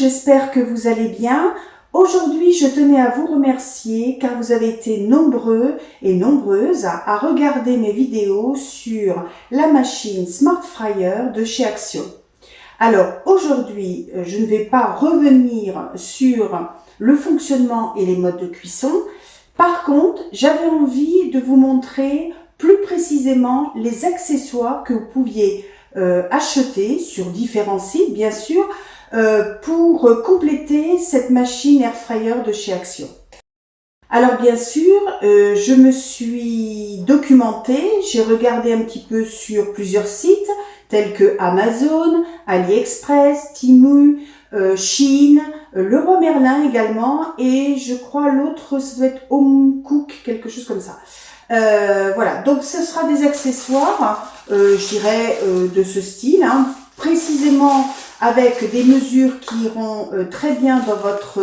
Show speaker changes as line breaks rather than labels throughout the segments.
j'espère que vous allez bien. Aujourd'hui, je tenais à vous remercier car vous avez été nombreux et nombreuses à regarder mes vidéos sur la machine Smart Fryer de chez Action. Alors aujourd'hui, je ne vais pas revenir sur le fonctionnement et les modes de cuisson. Par contre, j'avais envie de vous montrer plus précisément les accessoires que vous pouviez acheter sur différents sites, bien sûr, pour compléter cette machine Air Fryer de chez Action. Alors bien sûr, je me suis documentée, j'ai regardé un petit peu sur plusieurs sites tels que Amazon, AliExpress, Temu, Shein, Leroy Merlin également, et je crois l'autre, ça doit être Home Cook, quelque chose comme ça. Voilà, donc ce sera des accessoires, je dirais, de ce style, hein, précisément avec des mesures qui iront très bien dans votre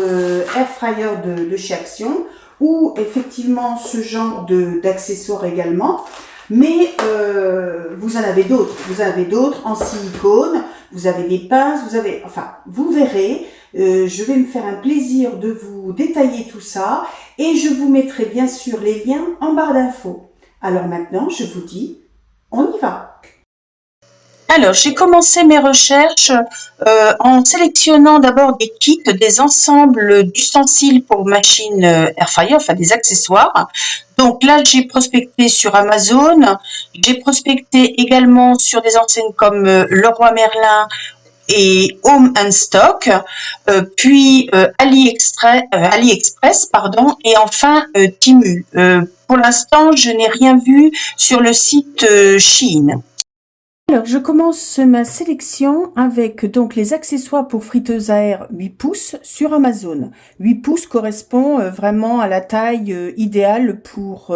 air fryer de chez Action, ou effectivement ce genre d'accessoires également. Mais vous en avez d'autres. Vous en avez d'autres en silicone, vous avez des pinces, vous verrez. Je vais me faire un plaisir de vous détailler tout ça et je vous mettrai bien sûr les liens en barre d'infos. Alors maintenant, je vous dis, on y va. Alors, j'ai commencé mes recherches en sélectionnant d'abord des kits, des ensembles d'ustensiles pour machine air fryer, enfin des accessoires. Donc là, j'ai prospecté sur Amazon, j'ai prospecté également sur des enseignes comme Leroy Merlin et Home and Stock, puis AliExpress, pardon, et enfin Temu. Pour l'instant, je n'ai rien vu sur le site Shein. Alors, je commence ma sélection avec donc les accessoires pour friteuse à air 8 pouces sur Amazon. 8 pouces correspond vraiment à la taille idéale pour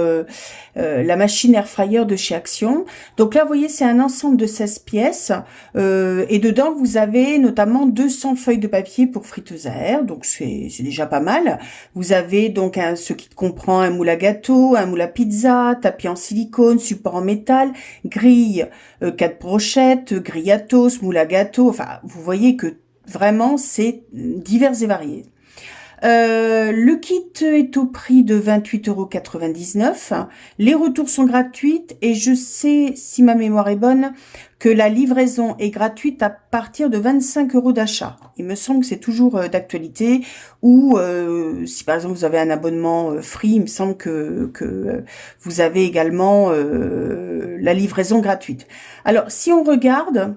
la machine air fryer de chez Action. Donc là, vous voyez, c'est un ensemble de 16 pièces et dedans, vous avez notamment 200 feuilles de papier pour friteuse à air. Donc, c'est déjà pas mal. Vous avez donc ce qui comprend un moule à gâteau, un moule à pizza, tapis en silicone, support en métal, grille, 4 brochettes, grille à toast, moule à gâteau, enfin, vous voyez que vraiment, c'est divers et varié. Le kit est au prix de 28,99 €. Les retours sont gratuits et je sais, si ma mémoire est bonne, que la livraison est gratuite à partir de 25 € d'achat. Il me semble que c'est toujours d'actualité ou si par exemple vous avez un abonnement free, il me semble que vous avez également la livraison gratuite. Alors, si on regarde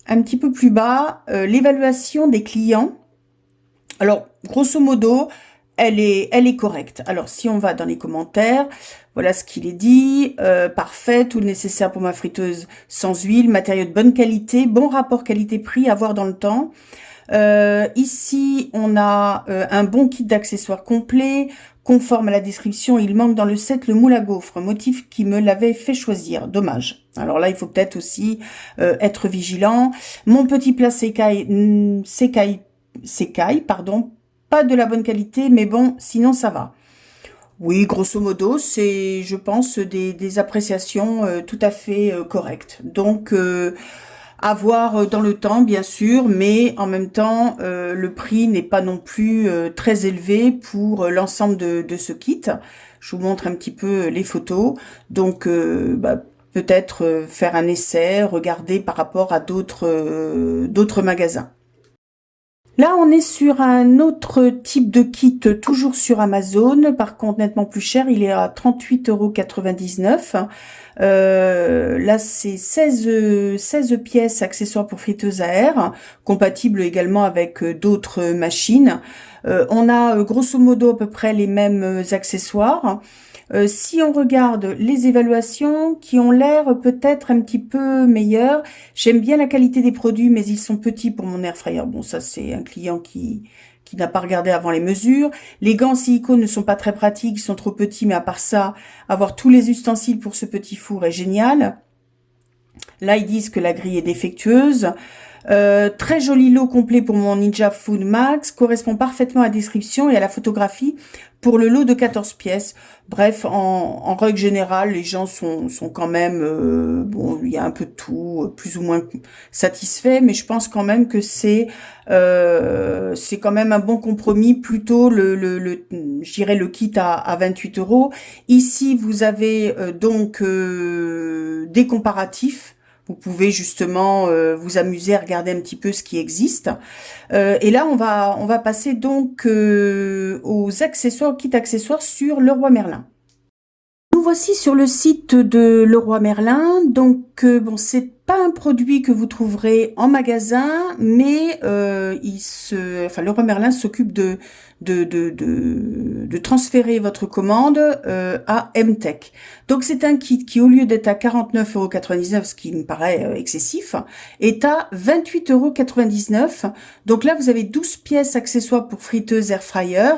un petit peu plus bas, l'évaluation des clients, alors, grosso modo, elle est correcte. Alors, si on va dans les commentaires, voilà ce qu'il est dit. Parfait, tout le nécessaire pour ma friteuse sans huile, matériaux de bonne qualité, bon rapport qualité-prix à voir dans le temps. Ici, on a un bon kit d'accessoires complet, conforme à la description. Il manque dans le set le moule à gaufres, motif qui me l'avait fait choisir. Dommage. Alors là, il faut peut-être aussi être vigilant. Mon petit plat s'écaille, pardon, pas de la bonne qualité, mais bon, sinon ça va. Oui, grosso modo, c'est, je pense, des appréciations tout à fait correctes. Donc, à voir dans le temps, bien sûr, mais en même temps, le prix n'est pas non plus très élevé pour l'ensemble de ce kit. Je vous montre un petit peu les photos. Donc, peut-être faire un essai, regarder par rapport à d'autres magasins. Là, on est sur un autre type de kit, toujours sur Amazon. Par contre, nettement plus cher. Il est à 38,99 €. Là, c'est 16 pièces accessoires pour friteuse à air, compatibles également avec d'autres machines. On a grosso modo à peu près les mêmes accessoires. Si on regarde les évaluations qui ont l'air peut-être un petit peu meilleures, j'aime bien la qualité des produits, mais ils sont petits pour mon air fryer. Bon, ça c'est un client qui n'a pas regardé avant les mesures. Les gants en silicone ne sont pas très pratiques, ils sont trop petits, mais à part ça, avoir tous les ustensiles pour ce petit four est génial. Là, ils disent que la grille est défectueuse. Très joli lot complet pour mon Ninja Food Max, correspond parfaitement à la description et à la photographie pour le lot de 14 pièces. Bref, en règle générale, les gens sont quand même, bon, il y a un peu de tout, plus ou moins satisfait, mais je pense quand même que c'est quand même un bon compromis, plutôt je dirais le kit à 28 euros. Ici, vous avez donc des comparatifs. Vous pouvez justement vous amuser à regarder un petit peu ce qui existe. Et là, on va passer donc aux accessoires, kit accessoires sur Leroy Merlin. Nous voici sur le site de Leroy Merlin. Donc, bon, c'est pas un produit que vous trouverez en magasin, mais Leroy Merlin s'occupe de transférer votre commande à MTech. Donc, c'est un kit qui, au lieu d'être à 49,99 €, ce qui me paraît excessif, est à 28,99 €. Donc là, vous avez 12 pièces accessoires pour friteuse air fryer.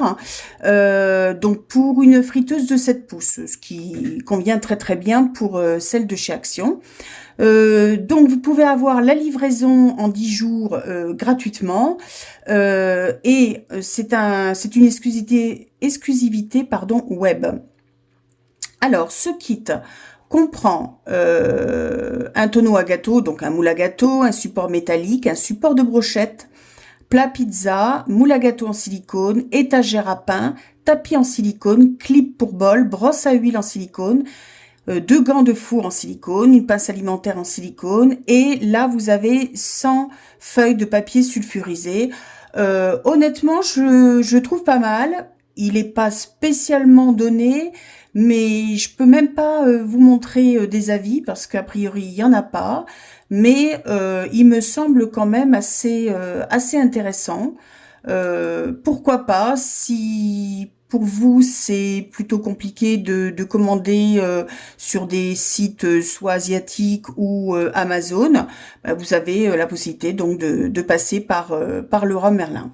Donc, pour une friteuse de 7 pouces, ce qui convient très très bien pour celle de chez Action. Donc vous pouvez avoir la livraison en 10 jours gratuitement et c'est une exclusivité web. Alors ce kit comprend un tonneau à gâteau, donc un moule à gâteau, un support métallique, un support de brochette, plat pizza, moule à gâteau en silicone, étagère à pain, tapis en silicone, clip pour bol, brosse à huile en silicone, 2 gants de four en silicone, une pince alimentaire en silicone, et là vous avez 100 feuilles de papier sulfurisé. Honnêtement, je trouve pas mal. Il n'est pas spécialement donné, mais je peux même pas vous montrer des avis parce qu'a priori il y en a pas. Mais il me semble quand même assez intéressant. Pourquoi pas, si pour vous c'est plutôt compliqué de commander sur des sites soit asiatiques ou Amazon, bah, vous avez la possibilité donc de passer par Leroy Merlin.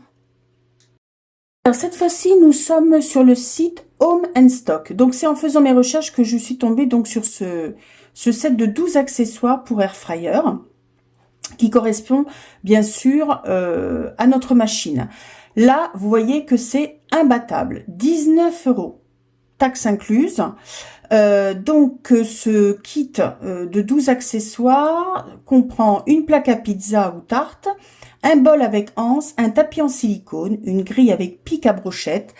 Alors cette fois-ci, nous sommes sur le site Home and Stock. Donc c'est en faisant mes recherches que je suis tombée donc sur ce set de 12 accessoires pour air fryer qui correspond bien sûr à notre machine. Là, vous voyez que c'est imbattable. 19 €, taxe incluse. Donc ce kit de 12 accessoires comprend une plaque à pizza ou tarte, un bol avec anse, un tapis en silicone, une grille avec pic à brochette,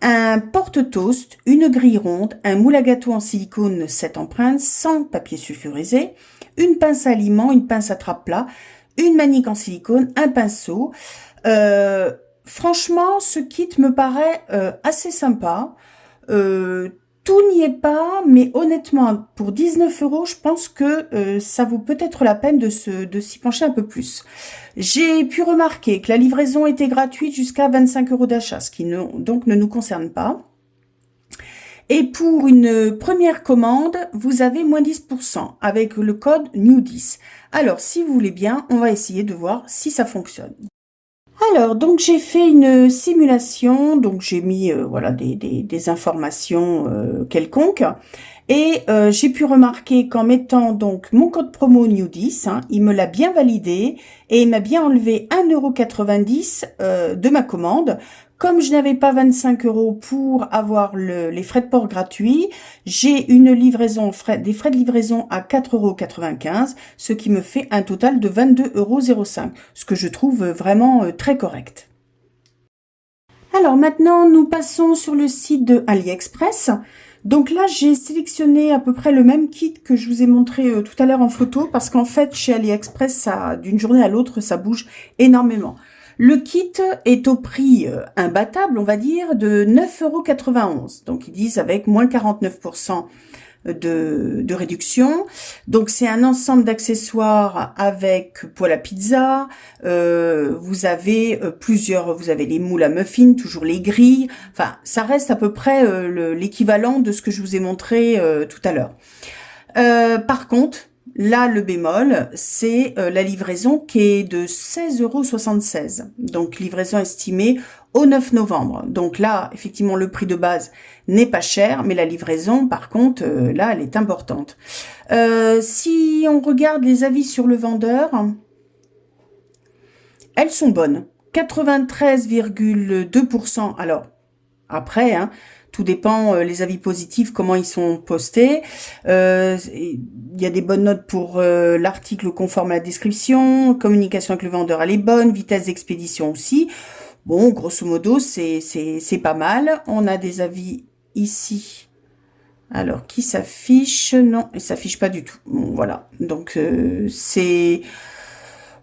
un porte-toast, une grille ronde, un moule à gâteau en silicone 7 empreintes, sans papier sulfurisé, une pince à aliments, une pince à trappe-plat, une manique en silicone, un pinceau. Franchement, ce kit me paraît assez sympa. Tout n'y est pas, mais honnêtement, pour 19 € je pense que ça vaut peut-être la peine de s'y pencher un peu plus. J'ai pu remarquer que la livraison était gratuite jusqu'à 25 € d'achat, ce qui donc ne nous concerne pas. Et pour une première commande, vous avez moins 10% avec le code NEW10. Alors, si vous voulez bien, on va essayer de voir si ça fonctionne. Alors, donc j'ai fait une simulation, donc j'ai mis voilà des informations quelconques, et j'ai pu remarquer qu'en mettant donc mon code promo NEW10, il me l'a bien validé et il m'a bien enlevé 1,90 € de ma commande. Comme je n'avais pas 25 € pour avoir les frais de port gratuits, j'ai une livraison, des frais de livraison à 4,95 €, ce qui me fait un total de 22,05 €, ce que je trouve vraiment très correct. Alors maintenant, nous passons sur le site de AliExpress. Donc là, j'ai sélectionné à peu près le même kit que je vous ai montré tout à l'heure en photo, parce qu'en fait, chez AliExpress, d'une journée à l'autre, ça bouge énormément. Le kit est au prix imbattable, on va dire, de 9,91 €. Donc ils disent avec moins 49% de réduction. Donc c'est un ensemble d'accessoires avec poêle à pizza. Vous avez vous avez les moules à muffins, toujours les grilles. Enfin, ça reste à peu près l'équivalent de ce que je vous ai montré tout à l'heure. Par contre, là, le bémol, c'est la livraison qui est de 16,76 €. Donc, livraison estimée au 9 novembre. Donc là, effectivement, le prix de base n'est pas cher, mais la livraison, par contre, là, elle est importante. Si on regarde les avis sur le vendeur, elles sont bonnes. 93,2%. Alors, après, hein, tout dépend, les avis positifs, comment ils sont postés. Il y a des bonnes notes pour l'article conforme à la description, communication avec le vendeur, elle est bonne, vitesse d'expédition aussi. Bon, grosso modo, c'est pas mal. On a des avis ici. Alors, qui s'affiche? Non, il s'affiche pas du tout. Bon, voilà. Donc, c'est...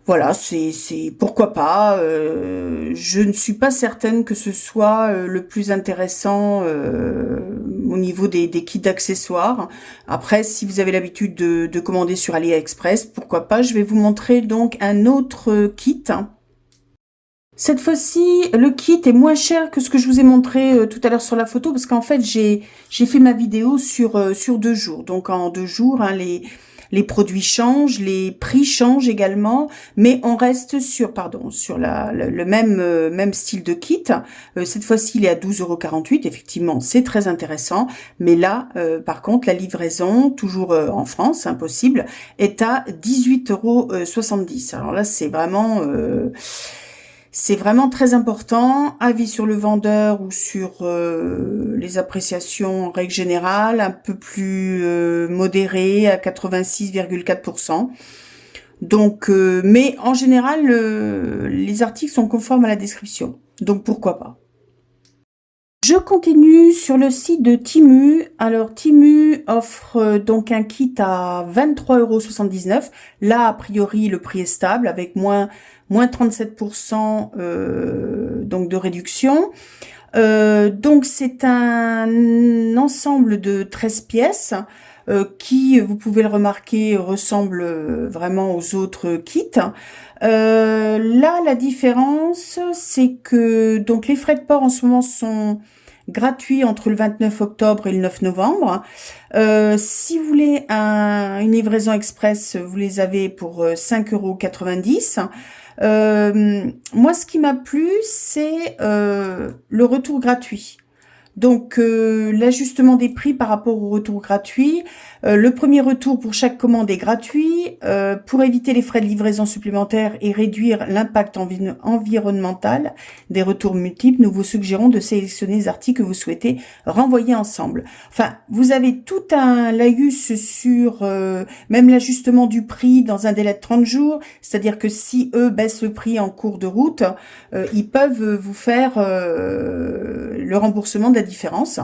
Voilà, c'est pourquoi pas. Je ne suis pas certaine que ce soit le plus intéressant au niveau des kits d'accessoires. Après, si vous avez l'habitude de commander sur AliExpress, pourquoi pas. Je vais vous montrer donc un autre kit. Cette fois-ci, le kit est moins cher que ce que je vous ai montré tout à l'heure sur la photo, parce qu'en fait, j'ai fait ma vidéo sur 2 jours. Donc en 2 jours, hein, les produits changent, les prix changent également, mais on reste sur le même style de kit. Cette fois-ci, il est à 12,48 €. Effectivement, c'est très intéressant. Mais là, par contre, la livraison, toujours en France, impossible, est à 18,70 €. Alors là, c'est vraiment très important. Avis sur le vendeur ou sur les appréciations en règle générale, un peu plus modéré à 86,4%. Donc, mais en général, les articles sont conformes à la description. Donc pourquoi pas. Je continue sur le site de Temu. Alors Temu offre donc un kit à 23,79 €. Là, a priori, le prix est stable avec moins 37% donc de réduction. Donc c'est un ensemble de 13 pièces qui, vous pouvez le remarquer, ressemble vraiment aux autres kits. Là, la différence, c'est que donc les frais de port en ce moment sont gratuits entre le 29 octobre et le 9 novembre. Si vous voulez une livraison express, vous les avez pour 5,90 €. Moi, ce qui m'a plu, c'est le retour gratuit. Donc, l'ajustement des prix par rapport au retour gratuit. Le premier retour pour chaque commande est gratuit. Pour éviter les frais de livraison supplémentaires et réduire l'impact environnemental des retours multiples, nous vous suggérons de sélectionner les articles que vous souhaitez renvoyer ensemble. Enfin, vous avez tout un laïus sur même l'ajustement du prix dans un délai de 30 jours. C'est-à-dire que si eux baissent le prix en cours de route, ils peuvent vous faire le remboursement de la différence.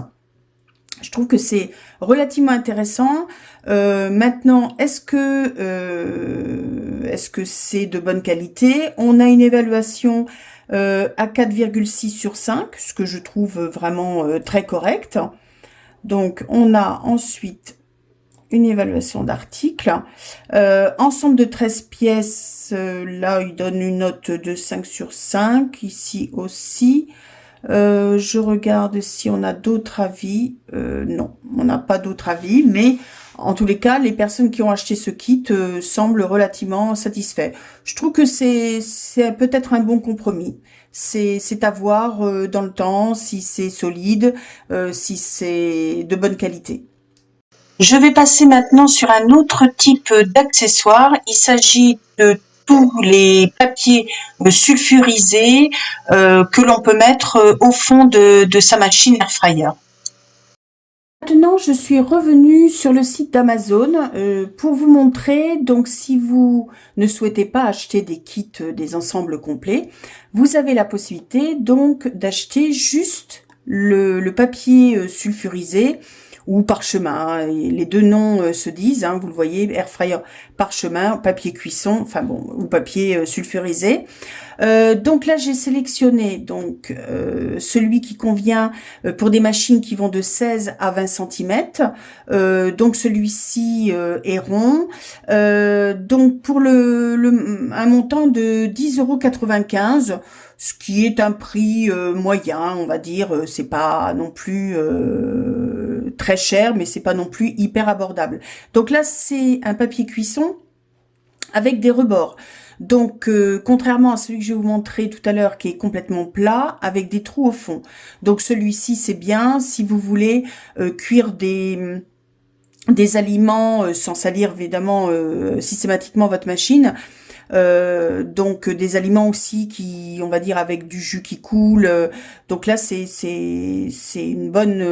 Je trouve que c'est relativement intéressant. Maintenant, est-ce que c'est de bonne qualité? On a une évaluation à 4,6 sur 5, ce que je trouve vraiment très correct. Donc, on a ensuite une évaluation d'article. Ensemble de 13 pièces, là, il donne une note de 5 sur 5. Ici aussi. Je regarde si on a d'autres avis. Non, on n'a pas d'autres avis, mais en tous les cas, les personnes qui ont acheté ce kit semblent relativement satisfaits. Je trouve que c'est peut-être un bon compromis. C'est à voir dans le temps, si c'est solide, si c'est de bonne qualité. Je vais passer maintenant sur un autre type d'accessoire. Il s'agit de tous les papiers sulfurisés que l'on peut mettre au fond de sa machine air fryer. Maintenant, je suis revenue sur le site d'Amazon pour vous montrer, donc si vous ne souhaitez pas acheter des kits, des ensembles complets, vous avez la possibilité donc d'acheter juste le papier sulfurisé ou parchemin, hein. Les deux noms se disent, hein, vous le voyez, air fryer parchemin, papier cuisson, enfin bon, ou papier sulfurisé. Donc là, j'ai sélectionné donc celui qui convient pour des machines qui vont de 16 à 20 cm. Donc celui-ci est rond. Donc pour un montant de 10,95 €, ce qui est un prix moyen, on va dire. C'est pas non plus très cher, mais c'est pas non plus hyper abordable. Donc là, c'est un papier cuisson. avec des rebords. Donc, contrairement à celui que je vais vous montrer tout à l'heure, qui est complètement plat, avec des trous au fond. Donc, celui-ci, c'est bien si vous voulez cuire des aliments sans salir évidemment systématiquement votre machine. Donc des aliments aussi qui, on va dire, avec du jus qui coule. Donc là, c'est une bonne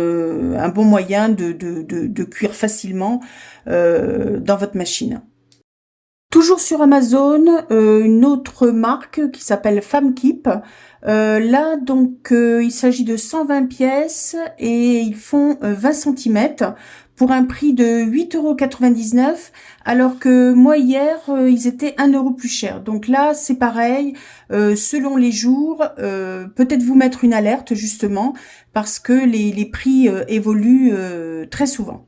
un bon moyen de cuire facilement dans votre machine. Toujours sur Amazon, une autre marque qui s'appelle FemKeep. Là, donc, il s'agit de 120 pièces et ils font 20 cm pour un prix de 8,99 €, alors que moi, hier, ils étaient 1 € plus chers. Donc là, c'est pareil, selon les jours, peut-être vous mettre une alerte, justement, parce que les prix évoluent très souvent.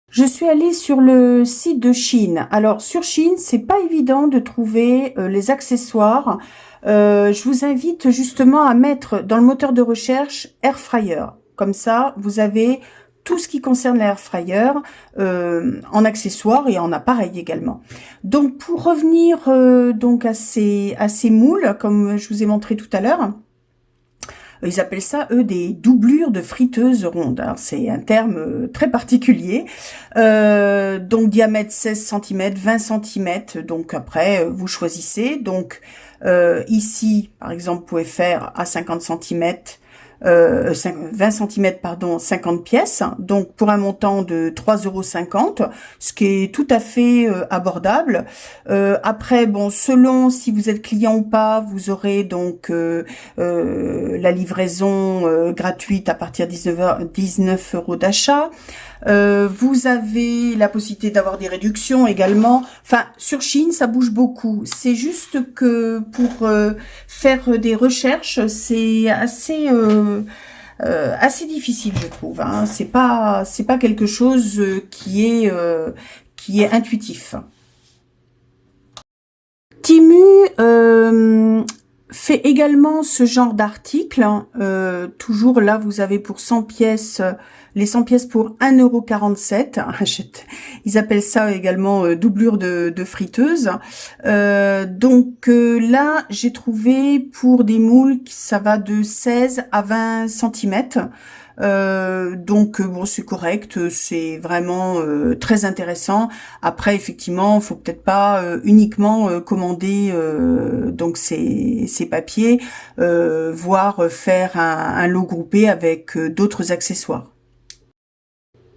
Je suis allée sur le site de Shein. Alors sur Shein, c'est pas évident de trouver les accessoires. Je vous invite justement à mettre dans le moteur de recherche Air Fryer. Comme ça, vous avez tout ce qui concerne l'Air Fryer en accessoires et en appareil également. Donc pour revenir donc à ces moules, comme je vous ai montré tout à l'heure. Ils appellent ça, eux, des doublures de friteuses rondes. Alors, c'est un terme très particulier. Donc, diamètre 16 cm, 20 cm. Donc, après, vous choisissez. Donc, ici, par exemple, vous pouvez faire à 50 cm, 20 cm, pardon, 50 pièces, donc pour un montant de 3,50 €, ce qui est tout à fait abordable. Après, bon, selon si vous êtes client ou pas, vous aurez donc la livraison gratuite à partir de 19 € d'achat. Vous avez la possibilité d'avoir des réductions également. Enfin, sur Shein, ça bouge beaucoup. C'est juste que pour faire des recherches, c'est assez difficile, je trouve. Hein. C'est pas quelque chose qui est intuitif. Temu fait également ce genre d'article. Toujours là, vous avez pour 100 pièces, les 100 pièces pour 1,47 €. Ils appellent ça également doublure de friteuse. Donc là, j'ai trouvé pour des moules, ça va de 16 à 20 cm. Donc bon, c'est correct, c'est vraiment très intéressant. Après, effectivement, faut peut-être pas uniquement commander donc ces papiers, voire faire un lot groupé avec d'autres accessoires.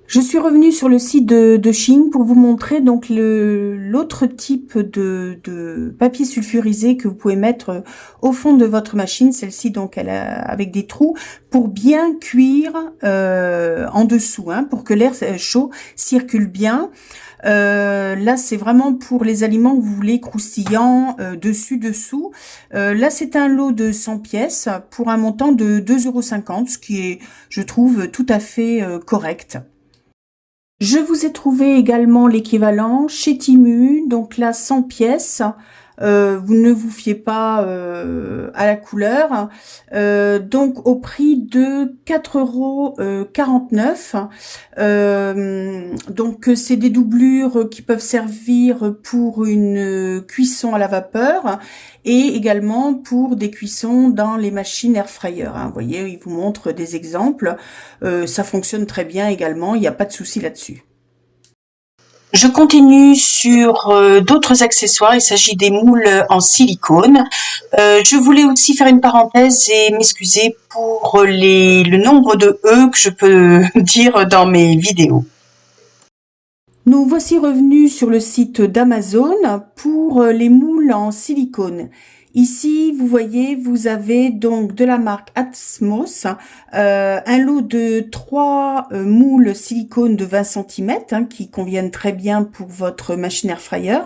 Je suis revenue sur le site de Shein pour vous montrer donc l'autre type de papier sulfurisé que vous pouvez mettre au fond de votre machine. Celle-ci donc elle a avec des trous pour bien cuire en dessous, hein, pour que l'air chaud circule bien. Là c'est vraiment pour les aliments que vous voulez croustillants, dessous. Là c'est un lot de 100 pièces pour un montant de 2,50 €, ce qui est, je trouve, tout à fait correct. Je vous ai trouvé également l'équivalent chez Temu, donc là 100 pièces. Vous ne vous fiez pas à la couleur. Donc au prix de 4,49 €. Donc c'est des doublures qui peuvent servir pour une cuisson à la vapeur et également pour des cuissons dans les machines air fryer. Hein. Vous voyez, il vous montre des exemples. Ça fonctionne très bien également, il n'y a pas de souci là-dessus. Je continue sur d'autres accessoires. Il s'agit des moules en silicone. Je voulais aussi faire une parenthèse et m'excuser pour le nombre de E que je peux dire dans mes vidéos. Nous voici revenus sur le site d'Amazon pour les moules en silicone. Ici, vous voyez, vous avez donc de la marque Atmos, un lot de 3 moules silicone de 20 cm hein, qui conviennent très bien pour votre machine air fryer.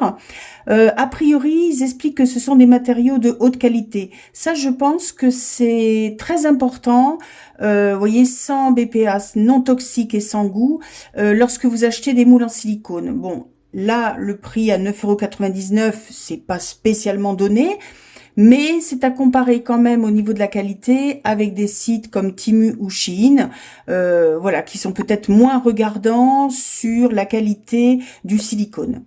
A priori, ils expliquent que ce sont des matériaux de haute qualité. Ça, je pense que c'est très important. Vous voyez, sans BPA, non toxique et sans goût, lorsque vous achetez des moules en silicone. Bon, là, le prix à 9,99 €, c'est pas spécialement donné. Mais c'est à comparer quand même au niveau de la qualité avec des sites comme Temu ou Shein, voilà, qui sont peut-être moins regardants sur la qualité du silicone.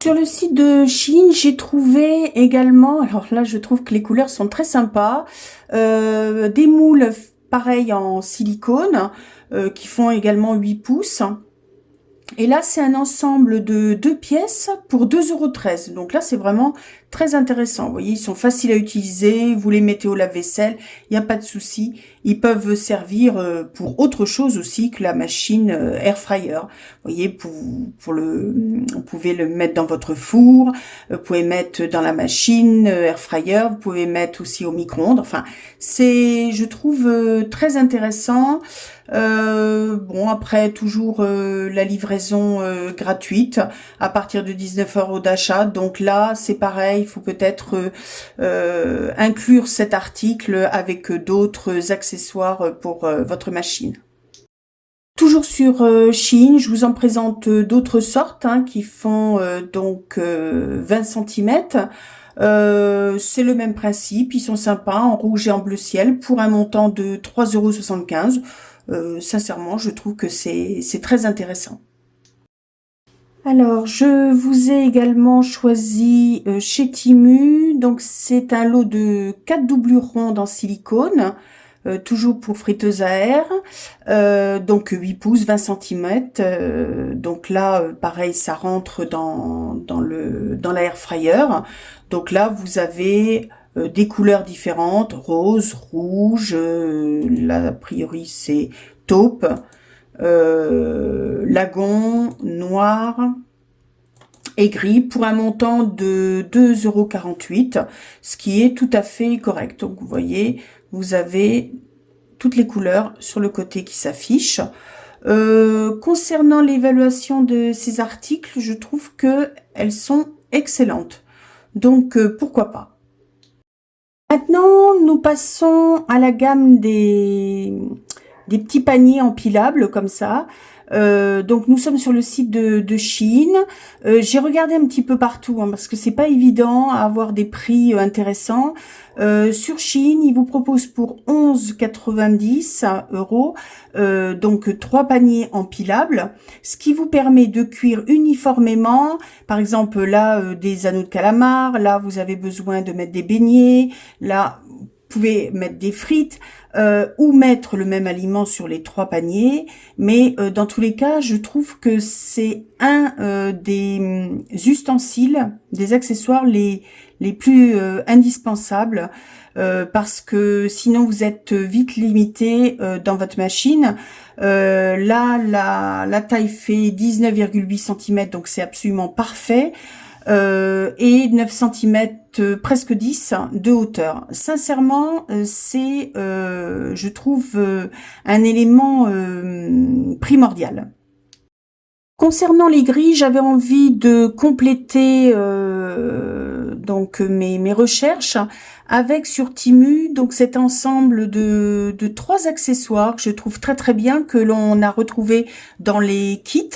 Sur le site de Shein, j'ai trouvé également, alors là je trouve que les couleurs sont très sympas, des moules pareils en silicone qui font également 8 pouces. Et là, c'est un ensemble de 2 pièces pour 2,13 €. Donc là, c'est vraiment très intéressant. Vous voyez, ils sont faciles à utiliser. Vous les mettez au lave-vaisselle, il n'y a pas de souci. Ils peuvent servir pour autre chose aussi que la machine air fryer. Vous voyez, vous pouvez le mettre dans votre four, vous pouvez mettre dans la machine air fryer, vous pouvez mettre aussi au micro-ondes. Enfin, c'est, je trouve, très intéressant. Bon, après, toujours la livraison gratuite à partir de 19 € d'achat. Donc là, c'est pareil, il faut peut-être inclure cet article avec d'autres accessoires pour votre machine. Toujours sur Shein, je vous en présente d'autres sortes qui font donc 20 cm. C'est le même principe, ils sont sympas en rouge et en bleu ciel pour un montant de 3,75 €. Sincèrement, je trouve que c'est très intéressant. Alors, je vous ai également choisi chez Temu. Donc, c'est un lot de 4 doublures rondes en silicone, toujours pour friteuse à air. Donc, 8 pouces, 20 cm. Donc là, pareil, ça rentre dans l'air fryer. Donc là, vous avez des couleurs différentes, rose, rouge, là a priori c'est taupe, lagon, noir et gris pour un montant de 2,48 €, ce qui est tout à fait correct. Donc vous voyez, vous avez toutes les couleurs sur le côté qui s'affichent. Concernant l'évaluation de ces articles, je trouve que elles sont excellentes. Donc pourquoi pas. Maintenant, nous passons à la gamme des petits paniers empilables comme ça. Donc nous sommes sur le site de Shein. J'ai regardé un petit peu partout parce que c'est pas évident à avoir des prix intéressants. Sur Shein, ils vous proposent pour 11,90 €, donc 3 paniers empilables, ce qui vous permet de cuire uniformément. Par exemple, là, des anneaux de calamar. Là, vous avez besoin de mettre des beignets. Là, vous pouvez mettre des frites ou mettre le même aliment sur les 3 paniers. Mais dans tous les cas, je trouve que c'est un des ustensiles, des accessoires les plus indispensables parce que sinon vous êtes vite limité dans votre machine. Là, la taille fait 19,8 cm, donc c'est absolument parfait. Et 9 cm, presque 10 de hauteur. Sincèrement, c'est, je trouve, un élément primordial. Concernant les grilles, j'avais envie de compléter donc mes recherches avec sur Temu donc cet ensemble de 3 accessoires que je trouve très très bien, que l'on a retrouvé dans les kits.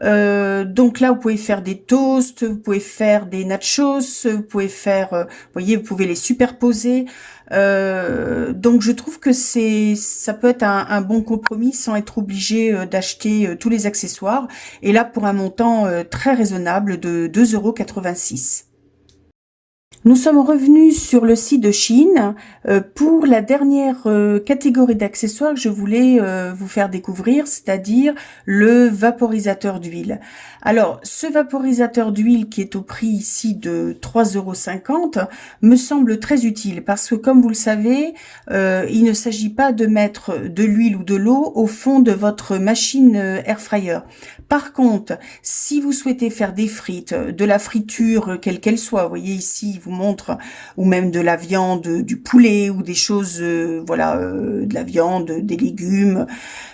Donc là, vous pouvez faire des toasts, vous pouvez faire des nachos, vous pouvez faire, vous voyez, vous pouvez les superposer. Donc je trouve que ça peut être un bon compromis sans être obligé d'acheter tous les accessoires. Et là, pour un montant très raisonnable de 2,86 €. Nous sommes revenus sur le site de Shein pour la dernière catégorie d'accessoires que je voulais vous faire découvrir, c'est-à-dire le vaporisateur d'huile. Alors, ce vaporisateur d'huile qui est au prix ici de 3,50 € me semble très utile parce que, comme vous le savez, il ne s'agit pas de mettre de l'huile ou de l'eau au fond de votre machine air fryer. Par contre, si vous souhaitez faire des frites, de la friture quelle qu'elle soit, vous voyez ici, il vous montre, ou même de la viande, du poulet ou des choses, voilà, de la viande, des légumes.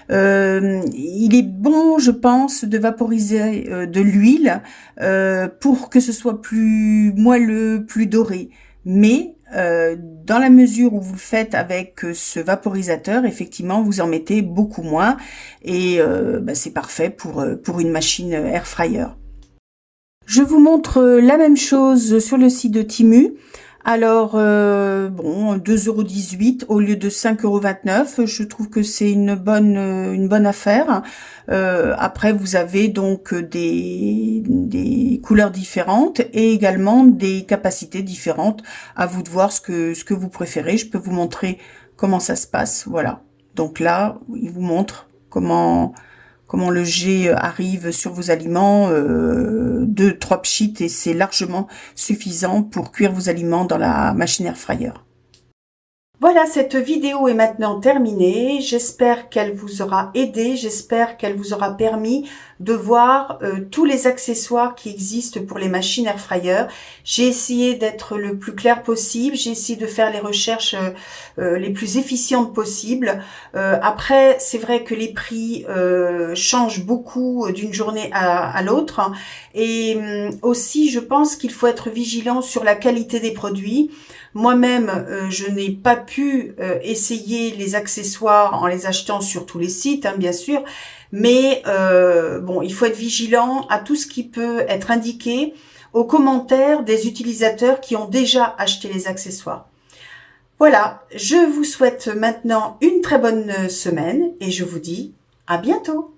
Il est bon, je pense, de vaporiser de l'huile pour que ce soit plus moelleux, plus doré. Mais dans la mesure où vous le faites avec ce vaporisateur, effectivement, vous en mettez beaucoup moins et c'est parfait pour une machine air fryer. Je vous montre la même chose sur le site de Temu Alors, bon, 2,18 € au lieu de 5,29 €. Je trouve que c'est une bonne affaire. Après, vous avez donc des couleurs différentes et également des capacités différentes. À vous de voir ce que vous préférez. Je peux vous montrer comment ça se passe. Voilà. Donc là, il vous montre comment le jet arrive sur vos aliments, 2-3 pchits et c'est largement suffisant pour cuire vos aliments dans la machine air fryer. Voilà, cette vidéo est maintenant terminée. J'espère qu'elle vous aura aidé, j'espère qu'elle vous aura permis de voir tous les accessoires qui existent pour les machines air fryer. J'ai essayé d'être le plus clair possible, j'ai essayé de faire les recherches les plus efficientes possibles. Après, c'est vrai que les prix changent beaucoup d'une journée à l'autre. Et aussi, je pense qu'il faut être vigilant sur la qualité des produits. Moi-même, je n'ai pas pu essayer les accessoires en les achetant sur tous les sites, hein, bien sûr, mais bon, il faut être vigilant à tout ce qui peut être indiqué aux commentaires des utilisateurs qui ont déjà acheté les accessoires. Voilà, je vous souhaite maintenant une très bonne semaine et je vous dis à bientôt.